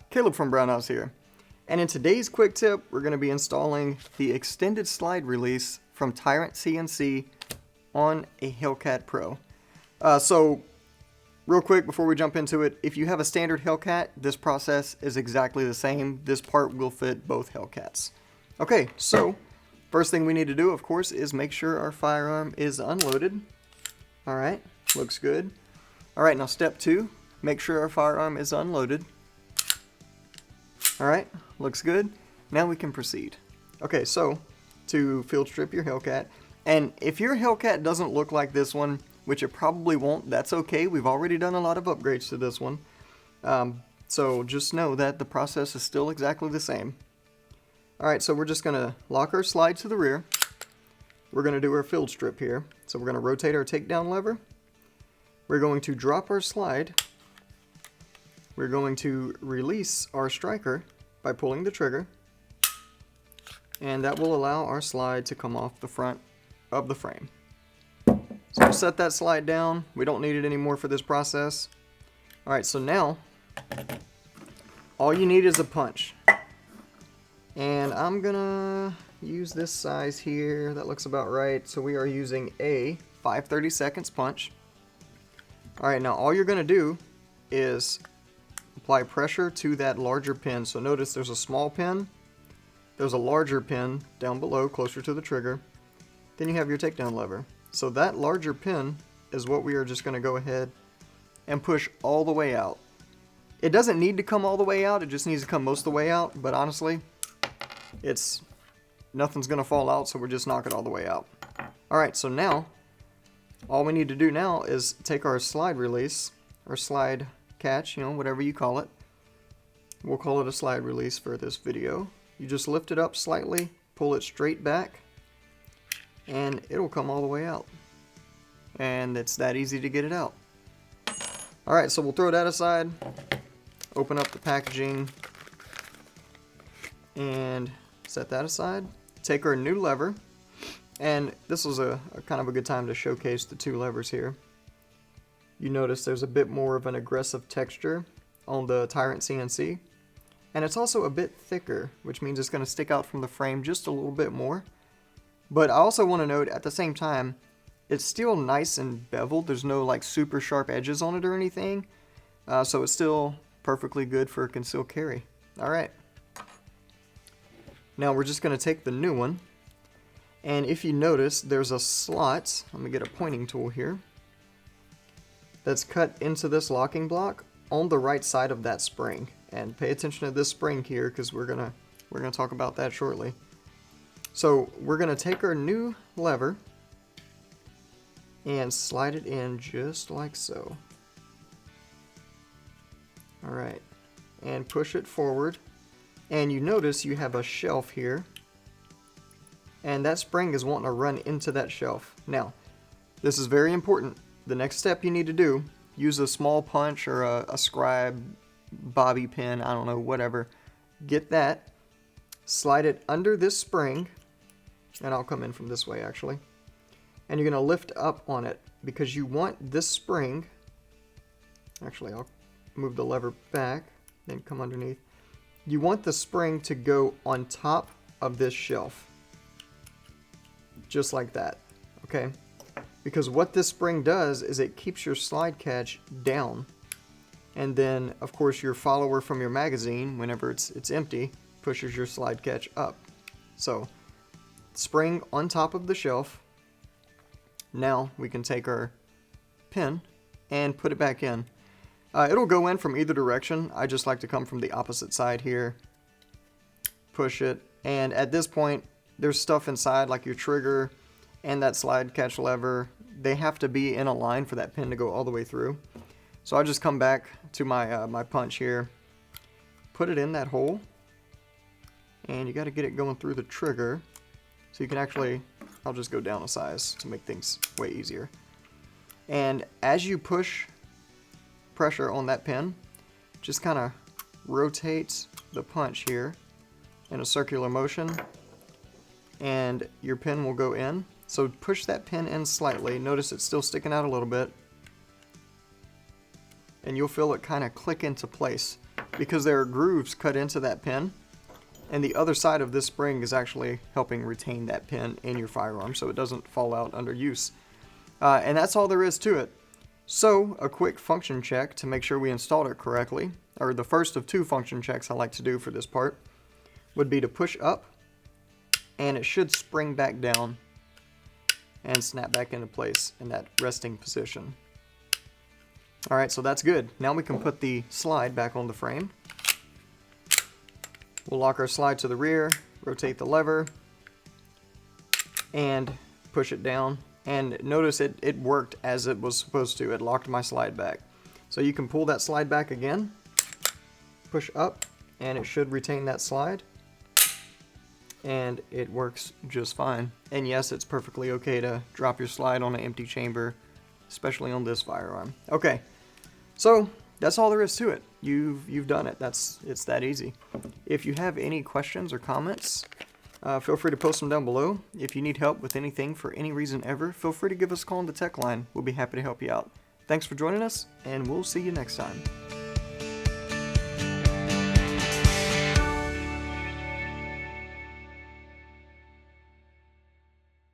Caleb from Brownells here, and in today's quick tip we're going to be installing the extended slide release from Tyrant CNC on a Hellcat Pro. So real quick before we jump into it, if you have a standard Hellcat, this process is exactly the same. This part will fit both Hellcats. Okay, so first thing we need to do, of course, is make sure our firearm is unloaded. Alright, looks good. Alright, now step 2, make sure our firearm is unloaded. Alright, looks good. Now we can proceed. Okay, so to field strip your Hellcat, and if your Hellcat doesn't look like this one, which it probably won't, that's okay. We've already done a lot of upgrades to this one. So just know that the process is still exactly the same. Alright, so we're just going to lock our slide to the rear. We're going to do our field strip here. So we're going to rotate our takedown lever. We're going to drop our slide. We're going to release our striker by pulling the trigger, and that will allow our slide to come off the front of the frame. So we'll set that slide down. We don't need it anymore for this process. Alright, so now all you need is a punch. And I'm gonna use this size here. That looks about right. So we are using a 5/32 punch. Alright, now all you're gonna do is apply pressure to that larger pin. So notice there's a small pin, there's a larger pin down below closer to the trigger, then you have your takedown lever. So that larger pin is what we are just going to go ahead and push all the way out. It doesn't need to come all the way out, it just needs to come most of the way out, but honestly, nothing's going to fall out, so we'll just knock it all the way out. Alright, so now, all we need to do now is take our slide release, or slide catch, whatever you call it. We'll call it a slide release for this video. You just lift it up slightly, pull it straight back, and it'll come all the way out. And it's that easy to get it out. Alright, so we'll throw that aside, open up the packaging, and set that aside. Take our new lever, and this was a kind of a good time to showcase the two levers here. You notice there's a bit more of an aggressive texture on the Tyrant CNC, and it's also a bit thicker, which means it's going to stick out from the frame just a little bit more. But I also want to note at the same time, it's still nice and beveled. There's no like super sharp edges on it or anything, so it's still perfectly good for concealed carry. Alright, now we're just going to take the new one, and if you notice there's a slot, let me get a pointing tool here, that's cut into this locking block on the right side of that spring. And pay attention to this spring here, because we're gonna talk about that shortly. So we're gonna take our new lever and slide it in just like so. Alright, and push it forward, and you notice you have a shelf here, and that spring is wanting to run into that shelf. Now this is very important. The next step you need to do, use a small punch or a scribe, bobby pin, I don't know, whatever. Get that, slide it under this spring, and I'll come in from this way actually. And you're going to lift up on it because you want this spring, actually I'll move the lever back, then come underneath. You want the spring to go on top of this shelf, just like that, okay? Because what this spring does is it keeps your slide catch down, and then of course your follower from your magazine, whenever it's empty, pushes your slide catch up. So spring on top of the shelf. Now we can take our pin and put it back in. It'll go in from either direction. I just like to come from the opposite side here, push it, and at this point there's stuff inside like your trigger and that slide catch lever. They have to be in a line for that pin to go all the way through. So I'll just come back to my my punch here, put it in that hole, and you got to get it going through the trigger. So you can actually, I'll just go down a size to make things way easier. And as you push pressure on that pin, just kind of rotate the punch here in a circular motion, and your pin will go in. So push that pin in slightly. Notice it's still sticking out a little bit. And you'll feel it kind of click into place. because there are grooves cut into that pin, and the other side of this spring is actually helping retain that pin in your firearm so it doesn't fall out under use. And that's all there is to it. So, a quick function check to make sure we installed it correctly, or the first of 2 function checks I like to do for this part, would be to push up, and it should spring back down and snap back into place in that resting position. Alright, so that's good. Now we can put the slide back on the frame. We'll lock our slide to the rear, rotate the lever, and push it down. And notice it worked as it was supposed to. It locked my slide back. So you can pull that slide back again, push up, and it should retain that slide. And it works just fine. And yes, it's perfectly okay to drop your slide on an empty chamber, especially on this firearm. Okay, so that's all there is to it. You've done it. It's that easy. If you have any questions or comments, feel free to post them down below. If you need help with anything for any reason ever, feel free to give us a call on the tech line. We'll be happy to help you out. Thanks for joining us, and we'll see you next time.